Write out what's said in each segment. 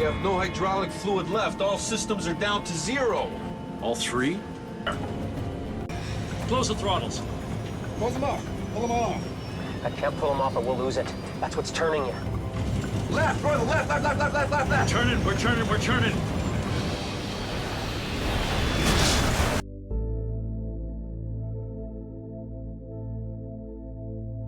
We have no hydraulic fluid left. All systems are down to 0. All 3? Close the throttles. Close them off. Pull them all off. I can't pull them off or we'll lose it. That's what's turning you. Left, Royal, left. Turning, we're turning.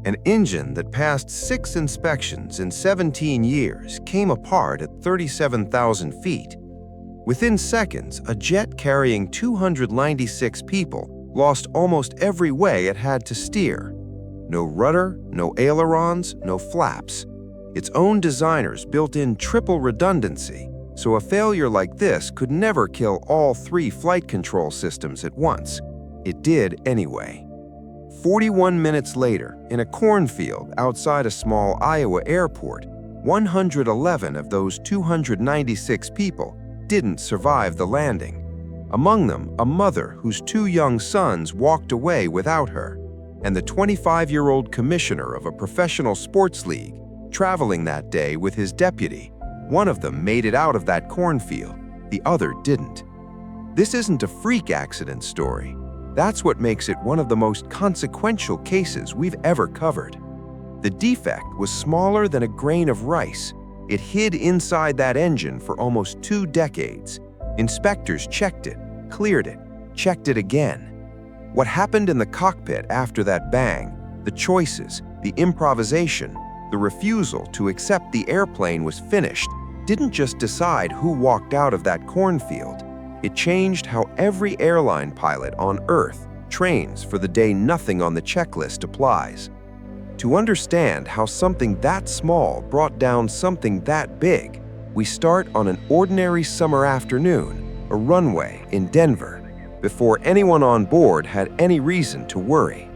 An engine that passed 6 inspections in 17 years came apart at 37,000 feet. Within seconds, a jet carrying 296 people lost almost every way it had to steer. No rudder, no ailerons, no flaps. Its own designers built in triple redundancy, so a failure like this could never kill all 3 flight control systems at once. It did anyway. 41 minutes later, in a cornfield outside a small Iowa airport, 111 of those 296 people didn't survive the landing. Among them, a mother whose 2 young sons walked away without her, and the 25-year-old commissioner of a professional sports league traveling that day with his deputy. One of them made it out of that cornfield, the other didn't. This isn't a freak accident story. That's what makes it one of the most consequential cases we've ever covered. The defect was smaller than a grain of rice. It hid inside that engine for almost 2 decades. Inspectors checked it, cleared it, checked it again. What happened in the cockpit after that bang, the choices, the improvisation, the refusal to accept the airplane was finished, didn't just decide who walked out of that cornfield. It changed how every airline pilot on Earth trains for the day nothing on the checklist applies. To understand how something that small brought down something that big, we start on an ordinary summer afternoon, a runway in Denver, before anyone on board had any reason to worry.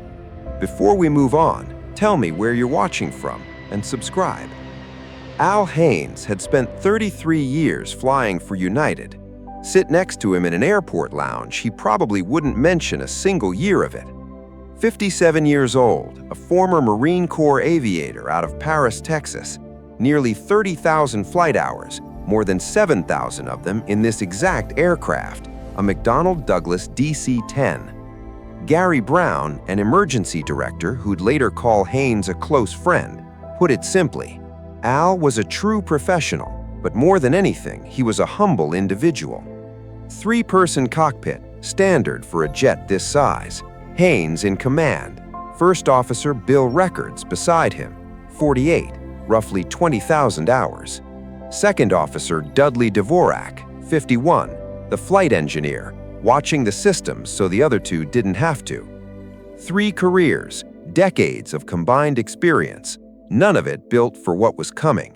Before we move on, tell me where you're watching from and subscribe. Al Haynes had spent 33 years flying for United. Sit next to him in an airport lounge, he probably wouldn't mention a single year of it. 57 years old, a former Marine Corps aviator out of Paris, Texas, nearly 30,000 flight hours, more than 7,000 of them in this exact aircraft, a McDonnell Douglas DC-10. Gary Brown, an emergency director who'd later call Haynes a close friend, put it simply, Al was a true professional, but more than anything, he was a humble individual. 3-person cockpit, standard for a jet this size. Haynes in command. First Officer Bill Records beside him, 48, roughly 20,000 hours. Second Officer Dudley Dvorak, 51, the flight engineer, watching the systems so the other 2 didn't have to. 3 careers, decades of combined experience, none of it built for what was coming.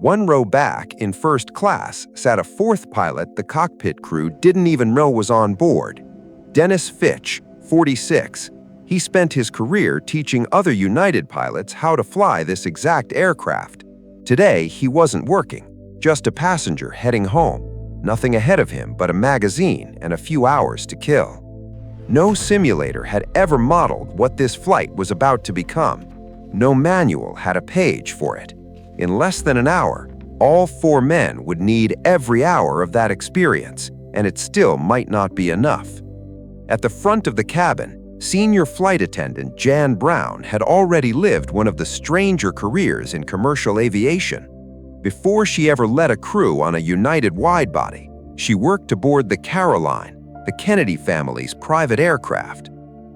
1 row back, in first class, sat a 4th pilot the cockpit crew didn't even know was on board. Dennis Fitch, 46. He spent his career teaching other United pilots how to fly this exact aircraft. Today, he wasn't working, just a passenger heading home. Nothing ahead of him but a magazine and a few hours to kill. No simulator had ever modeled what this flight was about to become. No manual had a page for it. In less than an hour, all 4 men would need every hour of that experience, and it still might not be enough. At the front of the cabin, senior flight attendant Jan Brown had already lived one of the stranger careers in commercial aviation. Before she ever led a crew on a United widebody, she worked aboard the Caroline, the Kennedy family's private aircraft.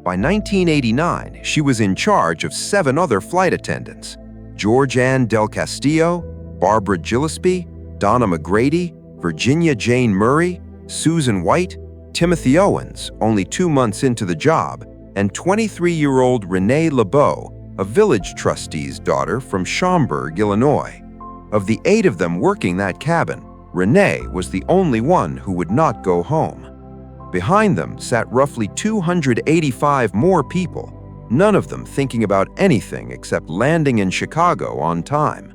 By 1989, she was in charge of 7 other flight attendants: George Ann Del Castillo, Barbara Gillespie, Donna McGrady, Virginia Jane Murray, Susan White, Timothy Owens, only 2 months into the job, and 23-year-old Renee LeBeau, a village trustee's daughter from Schaumburg, Illinois. Of the 8 of them working that cabin, Renee was the only one who would not go home. Behind them sat roughly 285 more people, none of them thinking about anything except landing in Chicago on time.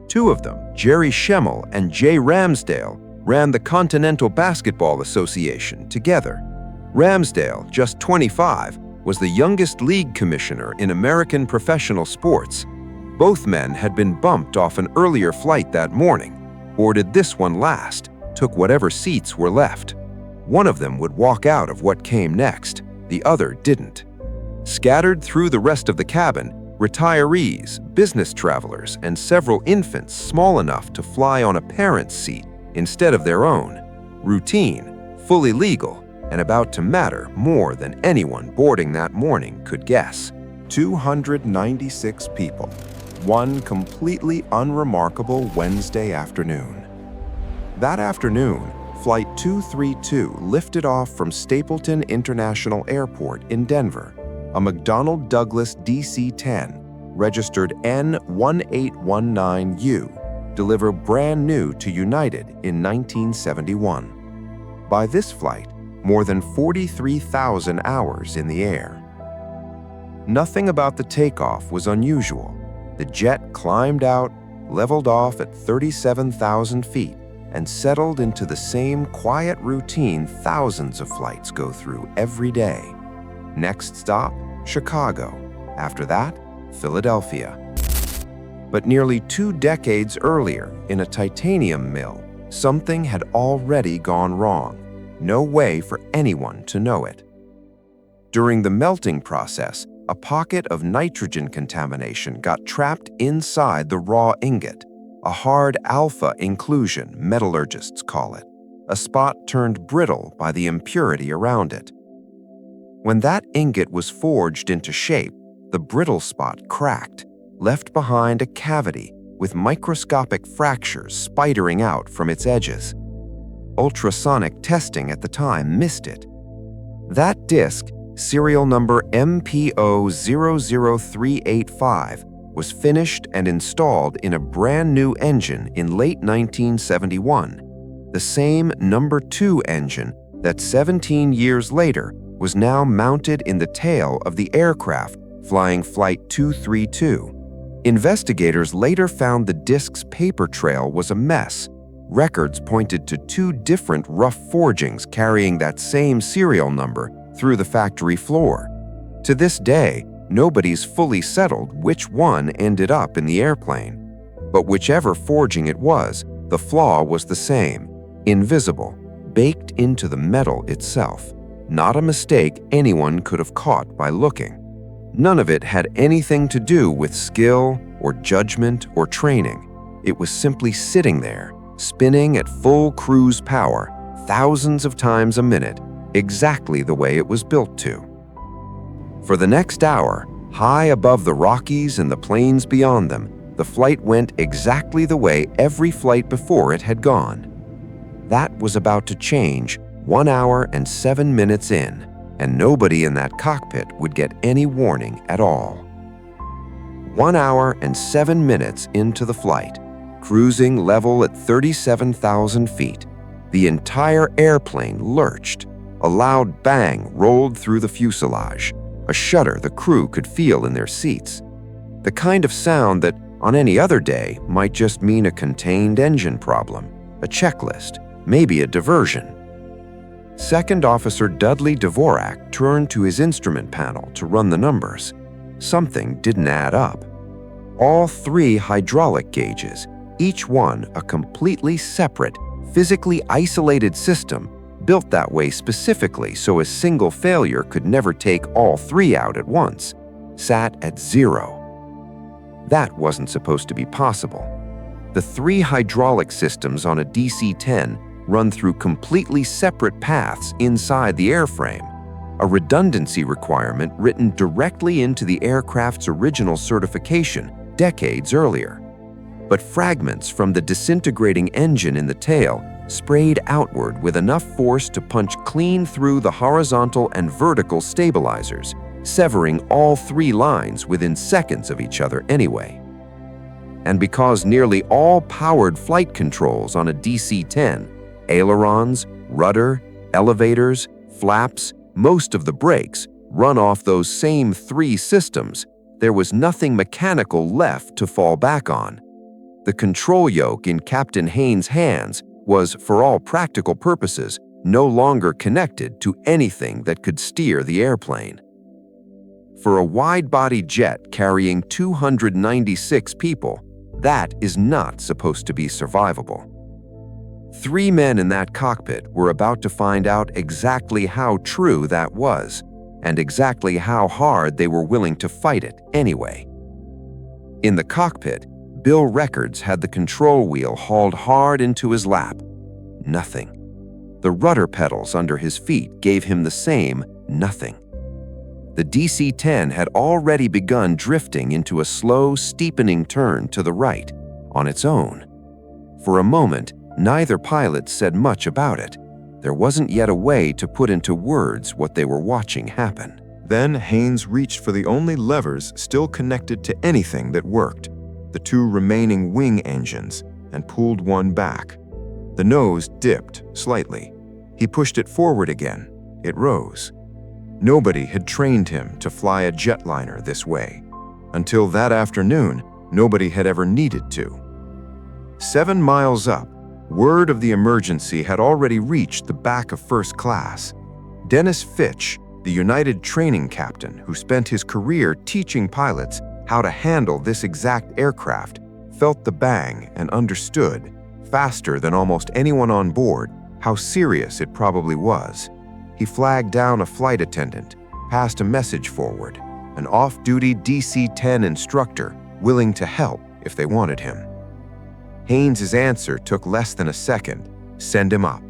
2 of them, Jerry Schemmel and Jay Ramsdale, ran the Continental Basketball Association together. Ramsdale, just 25, was the youngest league commissioner in American professional sports. Both men had been bumped off an earlier flight that morning. boarded this one last, took whatever seats were left. One of them would walk out of what came next, the other didn't. Scattered through the rest of the cabin, retirees, business travelers, and several infants small enough to fly on a parent's seat instead of their own. Routine, fully legal, and about to matter more than anyone boarding that morning could guess. 296 people. One completely unremarkable Wednesday afternoon. That afternoon, Flight 232 lifted off from Stapleton International Airport in Denver. A McDonnell Douglas DC-10, registered N1819U, delivered brand new to United in 1971. By this flight, more than 43,000 hours in the air. Nothing about the takeoff was unusual. The jet climbed out, leveled off at 37,000 feet, and settled into the same quiet routine thousands of flights go through every day. Next stop, Chicago. After that, Philadelphia. But nearly 2 decades earlier, in a titanium mill, something had already gone wrong. No way for anyone to know it. During the melting process, a pocket of nitrogen contamination got trapped inside the raw ingot, a hard alpha inclusion, metallurgists call it, a spot turned brittle by the impurity around it. When that ingot was forged into shape, the brittle spot cracked, left behind a cavity with microscopic fractures spidering out from its edges. Ultrasonic testing at the time missed it. That disc, serial number MPO00385, was finished and installed in a brand new engine in late 1971, the same number 2 engine that 17 years later was now mounted in the tail of the aircraft flying Flight 232. Investigators later found the disc's paper trail was a mess. Records pointed to 2 different rough forgings carrying that same serial number through the factory floor. To this day, nobody's fully settled which one ended up in the airplane. But whichever forging it was, the flaw was the same, invisible, baked into the metal itself. Not a mistake anyone could have caught by looking. None of it had anything to do with skill or judgment or training. It was simply sitting there, spinning at full cruise power, thousands of times a minute, exactly the way it was built to. For the next hour, high above the Rockies and the plains beyond them, the flight went exactly the way every flight before it had gone. That was about to change 1 hour and 7 minutes in, and nobody in that cockpit would get any warning at all. 1 hour and 7 minutes into the flight, cruising level at 37,000 feet, the entire airplane lurched. A loud bang rolled through the fuselage, a shudder the crew could feel in their seats. The kind of sound that, on any other day, might just mean a contained engine problem, a checklist, maybe a diversion. Second Officer Dudley Dvorak turned to his instrument panel to run the numbers. Something didn't add up. All 3 hydraulic gauges, each one a completely separate, physically isolated system, built that way specifically so a single failure could never take all 3 out at once, sat at 0. That wasn't supposed to be possible. The 3 hydraulic systems on a DC-10 run through completely separate paths inside the airframe, a redundancy requirement written directly into the aircraft's original certification decades earlier. But fragments from the disintegrating engine in the tail sprayed outward with enough force to punch clean through the horizontal and vertical stabilizers, severing all 3 lines within seconds of each other anyway. And because nearly all powered flight controls on a DC-10, ailerons, rudder, elevators, flaps, most of the brakes, run off those same 3 systems, there was nothing mechanical left to fall back on. The control yoke in Captain Haynes' hands was, for all practical purposes, no longer connected to anything that could steer the airplane. For a wide-body jet carrying 296 people, that is not supposed to be survivable. 3 men in that cockpit were about to find out exactly how true that was, and exactly how hard they were willing to fight it anyway. In the cockpit, Bill Records had the control wheel hauled hard into his lap. Nothing. The rudder pedals under his feet gave him the same nothing. The DC-10 had already begun drifting into a slow, steepening turn to the right, on its own. For a moment, neither pilot said much about it. There wasn't yet a way to put into words what they were watching happen. Then Haynes reached for the only levers still connected to anything that worked, the 2 remaining wing engines, and pulled one back. The nose dipped slightly. He pushed it forward again. It rose. Nobody had trained him to fly a jetliner this way. Until that afternoon, nobody had ever needed to. 7 miles up, word of the emergency had already reached the back of first class. Dennis Fitch, the United training captain who spent his career teaching pilots how to handle this exact aircraft, felt the bang and understood, faster than almost anyone on board, how serious it probably was. He flagged down a flight attendant, passed a message forward, an off-duty DC-10 instructor willing to help if they wanted him. Haynes' answer took less than a second. Send him up.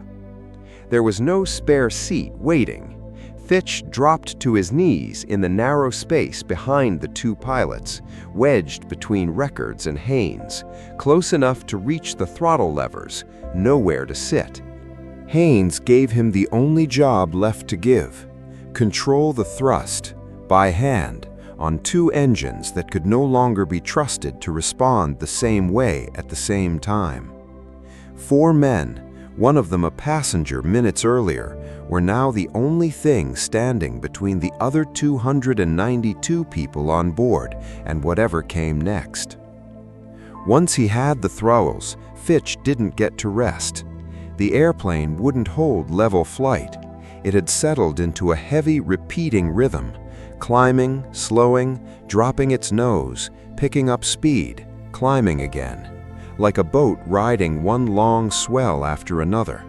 There was no spare seat waiting. Fitch dropped to his knees in the narrow space behind the 2 pilots, wedged between Records and Haynes, close enough to reach the throttle levers, nowhere to sit. Haynes gave him the only job left to give: control the thrust, by hand, on 2 engines that could no longer be trusted to respond the same way at the same time. 4 men, one of them a passenger minutes earlier, were now the only thing standing between the other 292 people on board and whatever came next. Once he had the throttles, Fitch didn't get to rest. The airplane wouldn't hold level flight. It had settled into a heavy, repeating rhythm, climbing, slowing, dropping its nose, picking up speed, climbing again, like a boat riding one long swell after another.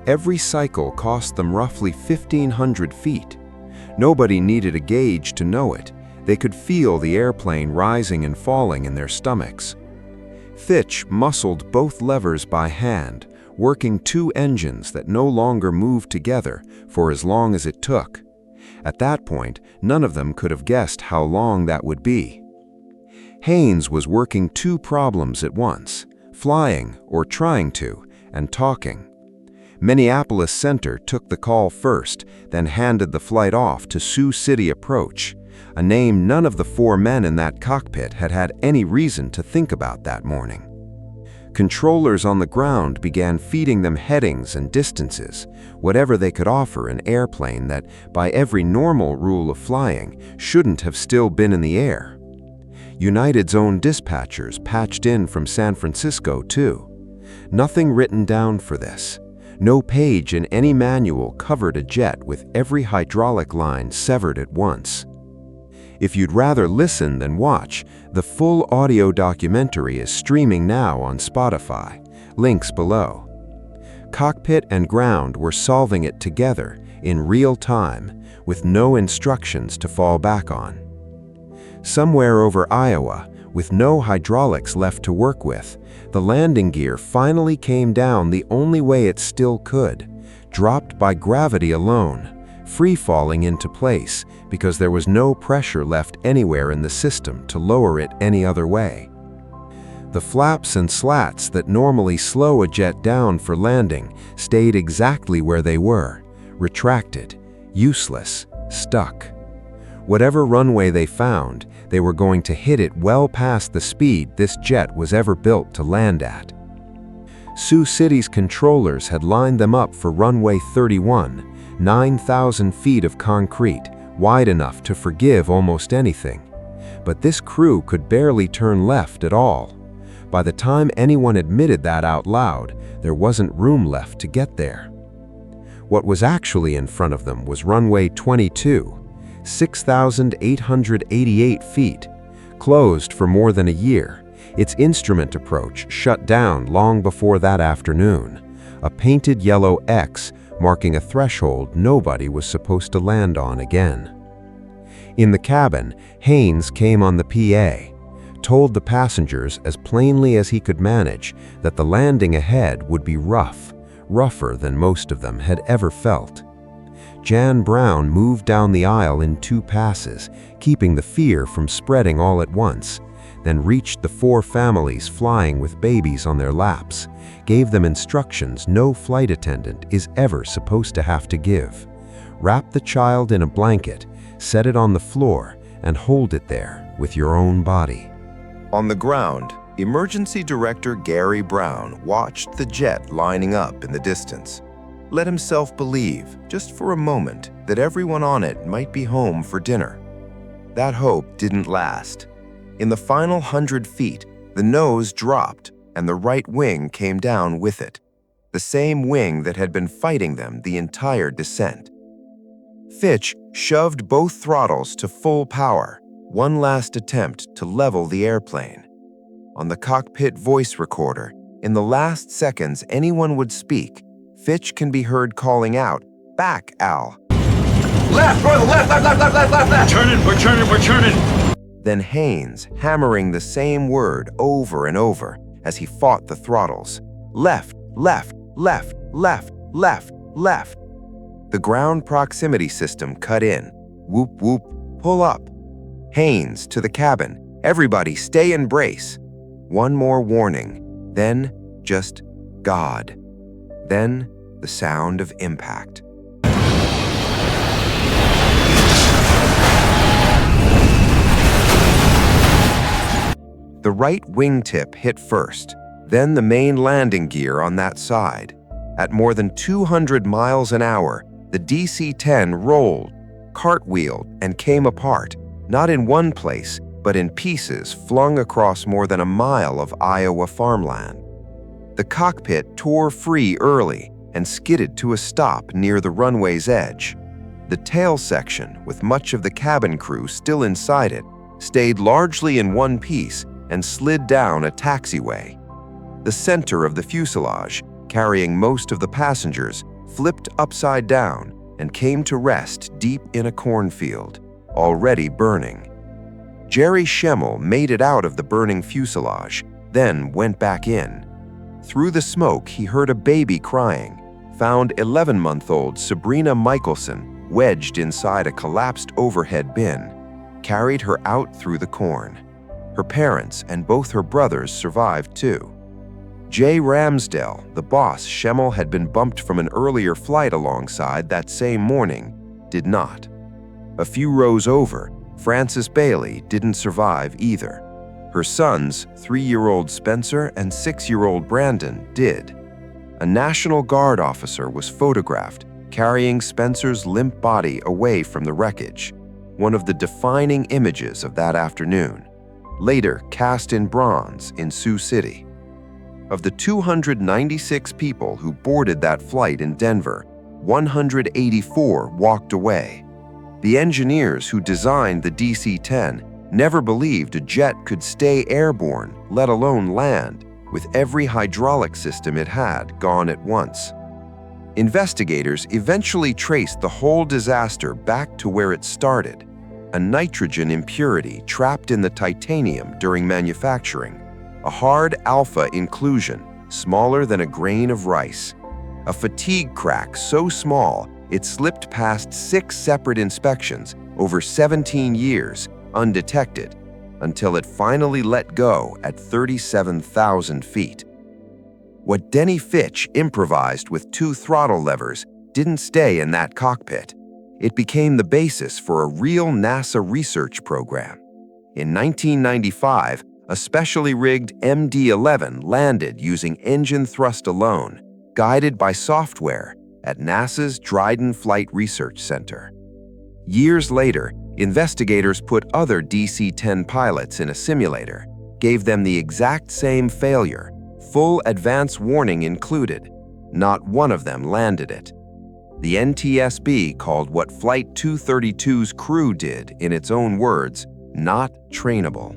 Every cycle cost them roughly 1,500 feet. Nobody needed a gauge to know it. They could feel the airplane rising and falling in their stomachs. Fitch muscled both levers by hand, working 2 engines that no longer moved together for as long as it took. At that point, none of them could have guessed how long that would be. Haynes was working 2 problems at once: flying, or trying to, and talking. Minneapolis Center took the call first, then handed the flight off to Sioux City Approach, a name none of the 4 men in that cockpit had had any reason to think about that morning. Controllers on the ground began feeding them headings and distances, whatever they could offer an airplane that, by every normal rule of flying, shouldn't have still been in the air. United's own dispatchers patched in from San Francisco, too. Nothing written down for this. No page in any manual covered a jet with every hydraulic line severed at once. If you'd rather listen than watch, the full audio documentary is streaming now on Spotify. Links below. Cockpit and ground were solving it together in real time, with no instructions to fall back on. Somewhere over Iowa, with no hydraulics left to work with, the landing gear finally came down the only way it still could, dropped by gravity alone, free-falling into place because there was no pressure left anywhere in the system to lower it any other way. The flaps and slats that normally slow a jet down for landing stayed exactly where they were, retracted, useless, stuck. Whatever runway they found, they were going to hit it well past the speed this jet was ever built to land at. Sioux City's controllers had lined them up for runway 31, 9,000 feet of concrete, wide enough to forgive almost anything. But this crew could barely turn left at all. By the time anyone admitted that out loud, there wasn't room left to get there. What was actually in front of them was runway 22, 6,888 feet, closed for more than a year, its instrument approach shut down long before that afternoon, a painted yellow X marking a threshold nobody was supposed to land on again. In the cabin, Haynes came on the PA, told the passengers as plainly as he could manage that the landing ahead would be rougher than most of them had ever felt. Jan Brown moved down the aisle in 2 passes, keeping the fear from spreading all at once, then reached the 4 families flying with babies on their laps, gave them instructions no flight attendant is ever supposed to have to give. Wrap the child in a blanket, set it on the floor, and hold it there with your own body. On the ground, Emergency Director Gary Brown watched the jet lining up in the distance. Let himself believe, just for a moment, that everyone on it might be home for dinner. That hope didn't last. In the final 100 feet, the nose dropped and the right wing came down with it, the same wing that had been fighting them the entire descent. Fitch shoved both throttles to full power, one last attempt to level the airplane. On the cockpit voice recorder, in the last seconds anyone would speak, Fitch can be heard calling out, "Back, Al." Left, roll, left, left, left, left, left, left, left. We're turning. Then Haynes hammering the same word over and over as he fought the throttles. Left, left, left, left, left, left. The ground proximity system cut in. Whoop, whoop, pull up. Haynes to the cabin. Everybody stay in brace. One more warning. Then just God. Then the sound of impact. The right wingtip hit first, then the main landing gear on that side. At more than 200 miles an hour, the DC-10 rolled, cartwheeled, and came apart, not in one place, but in pieces flung across more than a mile of Iowa farmland. The cockpit tore free early and skidded to a stop near the runway's edge. The tail section, with much of the cabin crew still inside it, stayed largely in one piece and slid down a taxiway. The center of the fuselage, carrying most of the passengers, flipped upside down and came to rest deep in a cornfield, already burning. Jerry Schemmel made it out of the burning fuselage, then went back in. Through the smoke, he heard a baby crying, found 11-month-old Sabrina Michelson wedged inside a collapsed overhead bin, carried her out through the corn. Her parents and both her brothers survived too. Jay Ramsdell, the boss Schemmel had been bumped from an earlier flight alongside that same morning, did not. A few rows over, Frances Bailey didn't survive either. Her sons, 3-year-old Spencer and 6-year-old Brandon, did. A National Guard officer was photographed carrying Spencer's limp body away from the wreckage, one of the defining images of that afternoon, later cast in bronze in Sioux City. Of the 296 people who boarded that flight in Denver, 184 walked away. The engineers who designed the DC-10 never believed a jet could stay airborne, let alone land, with every hydraulic system it had gone at once. Investigators eventually traced the whole disaster back to where it started, a nitrogen impurity trapped in the titanium during manufacturing, a hard alpha inclusion smaller than a grain of rice, a fatigue crack so small it slipped past 6 separate inspections over 17 years undetected until it finally let go at 37,000 feet. What Dennis Fitch improvised with 2 throttle levers didn't stay in that cockpit. It became the basis for a real NASA research program. In 1995, a specially rigged MD-11 landed using engine thrust alone, guided by software at NASA's Dryden Flight Research Center. Years later, investigators put other DC-10 pilots in a simulator, gave them the exact same failure, full advance warning included. Not one of them landed it. The NTSB called what Flight 232's crew did, in its own words, not trainable.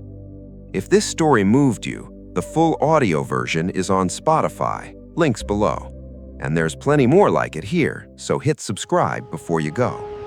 If this story moved you, the full audio version is on Spotify, links below. And there's plenty more like it here, so hit subscribe before you go.